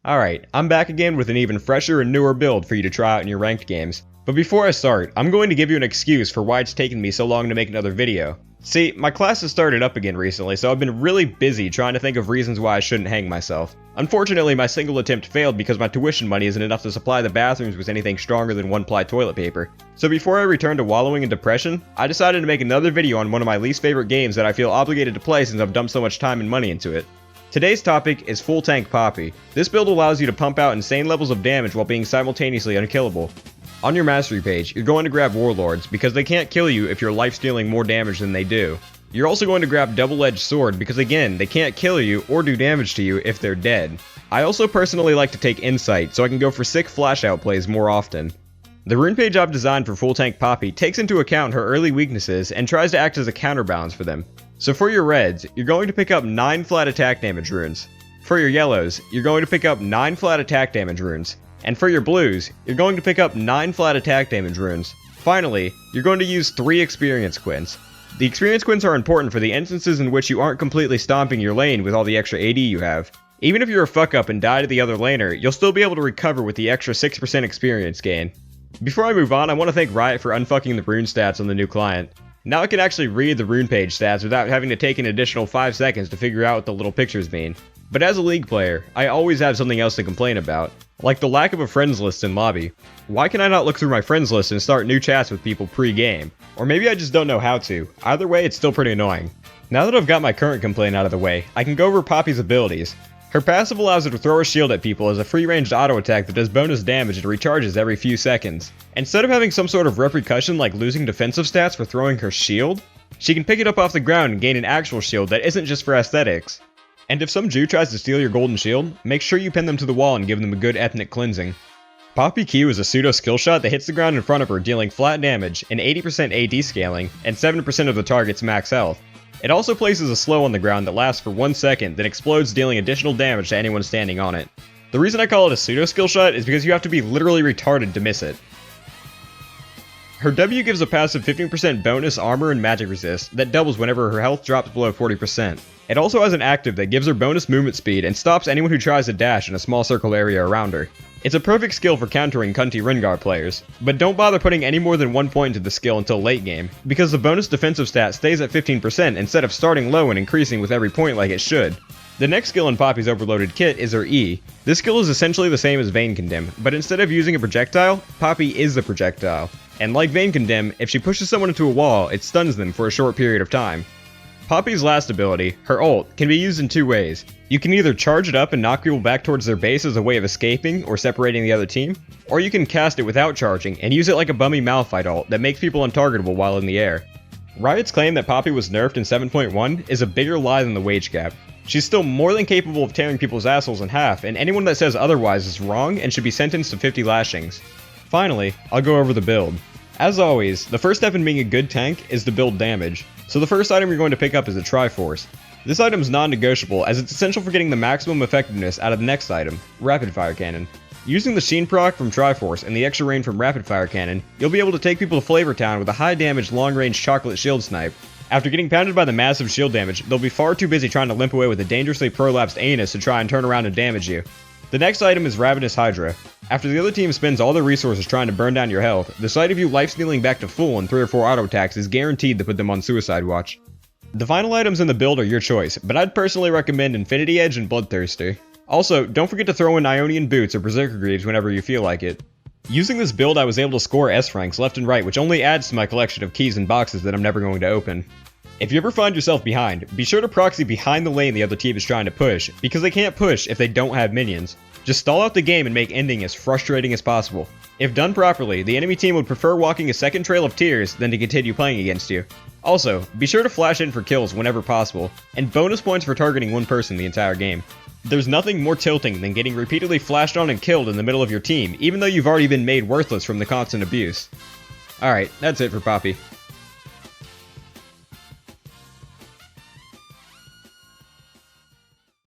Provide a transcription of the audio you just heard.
Alright, I'm back again with an even fresher and newer build for you to try out in your ranked games. But before I start, I'm going to give you an excuse for why it's taken me so long to make another video. See, my class has started up again recently, so I've been really busy trying to think of reasons why I shouldn't hang myself. Unfortunately, my single attempt failed because my tuition money isn't enough to supply the bathrooms with anything stronger than one-ply toilet paper. So before I returned to wallowing in depression, I decided to make another video on one of my least favorite games that I feel obligated to play since I've dumped so much time and money into it. Today's topic is Full Tank Poppy. This build allows you to pump out insane levels of damage while being simultaneously unkillable. On your mastery page, you're going to grab Warlords because they can't kill you if you're lifestealing more damage than they do. You're also going to grab Double-Edged Sword because again, they can't kill you or do damage to you if they're dead. I also personally like to take Insight so I can go for sick flash out plays more often. The rune page I've designed for Full Tank Poppy takes into account her early weaknesses and tries to act as a counterbalance for them. So for your reds, you're going to pick up 9 flat attack damage runes. For your yellows, you're going to pick up 9 flat attack damage runes. And for your blues, you're going to pick up 9 flat attack damage runes. Finally, you're going to use 3 experience quints. The experience quints are important for the instances in which you aren't completely stomping your lane with all the extra AD you have. Even if you're a fuck up and die to the other laner, you'll still be able to recover with the extra 6% experience gain. Before I move on, I want to thank Riot for unfucking the rune stats on the new client. Now I can actually read the rune page stats without having to take an additional 5 seconds to figure out what the little pictures mean. But as a League player, I always have something else to complain about, like the lack of a friends list in lobby. Why can I not look through my friends list and start new chats with people pre-game? Or maybe I just don't know how to. Either way, it's still pretty annoying. Now that I've got my current complaint out of the way, I can go over Poppy's abilities. Her passive allows her to throw a shield at people as a free-ranged auto attack that does bonus damage and recharges every few seconds. Instead of having some sort of repercussion like losing defensive stats for throwing her shield, she can pick it up off the ground and gain an actual shield that isn't just for aesthetics. And if some Jew tries to steal your golden shield, make sure you pin them to the wall and give them a good ethnic cleansing. Poppy Q is a pseudo skill shot that hits the ground in front of her, dealing flat damage, an 80% AD scaling, and 7% of the target's max health. It also places a slow on the ground that lasts for 1 second, then explodes, dealing additional damage to anyone standing on it. The reason I call it a pseudo skill shot is because you have to be literally retarded to miss it. Her W gives a passive 15% bonus armor and magic resist that doubles whenever her health drops below 40%. It also has an active that gives her bonus movement speed and stops anyone who tries to dash in a small circle area around her. It's a perfect skill for countering cunty Rengar players, but don't bother putting any more than 1 point into the skill until late game, because the bonus defensive stat stays at 15% instead of starting low and increasing with every point like it should. The next skill in Poppy's overloaded kit is her E. This skill is essentially the same as Vein Condemn, but instead of using a projectile, Poppy is the projectile. And like Vein Condemn, if she pushes someone into a wall, it stuns them for a short period of time. Poppy's last ability, her ult, can be used in 2 ways. You can either charge it up and knock people back towards their base as a way of escaping or separating the other team, or you can cast it without charging and use it like a bummy Malphite ult that makes people untargetable while in the air. Riot's claim that Poppy was nerfed in 7.1 is a bigger lie than the wage cap. She's still more than capable of tearing people's assholes in half, and anyone that says otherwise is wrong and should be sentenced to 50 lashings. Finally, I'll go over the build. As always, the first step in being a good tank is to build damage, so the first item you're going to pick up is a Triforce. This item is non-negotiable as it's essential for getting the maximum effectiveness out of the next item, Rapid Fire Cannon. Using the Sheen proc from Triforce and the extra range from Rapid Fire Cannon, you'll be able to take people to Flavor Town with a high damage long-range chocolate shield snipe. After getting pounded by the massive shield damage, they'll be far too busy trying to limp away with a dangerously prolapsed anus to try and turn around and damage you. The next item is Ravenous Hydra. After the other team spends all their resources trying to burn down your health, the sight of you lifestealing back to full in 3 or 4 auto attacks is guaranteed to put them on suicide watch. The final items in the build are your choice, but I'd personally recommend Infinity Edge and Bloodthirster. Also, don't forget to throw in Ionian Boots or Berserker Greaves whenever you feel like it. Using this build I was able to score S ranks left and right, which only adds to my collection of keys and boxes that I'm never going to open. If you ever find yourself behind, be sure to proxy behind the lane the other team is trying to push, because they can't push if they don't have minions. Just stall out the game and make ending as frustrating as possible. If done properly, the enemy team would prefer walking a second trail of tears than to continue playing against you. Also, be sure to flash in for kills whenever possible, and bonus points for targeting one person the entire game. There's nothing more tilting than getting repeatedly flashed on and killed in the middle of your team, even though you've already been made worthless from the constant abuse. Alright, that's it for Poppy.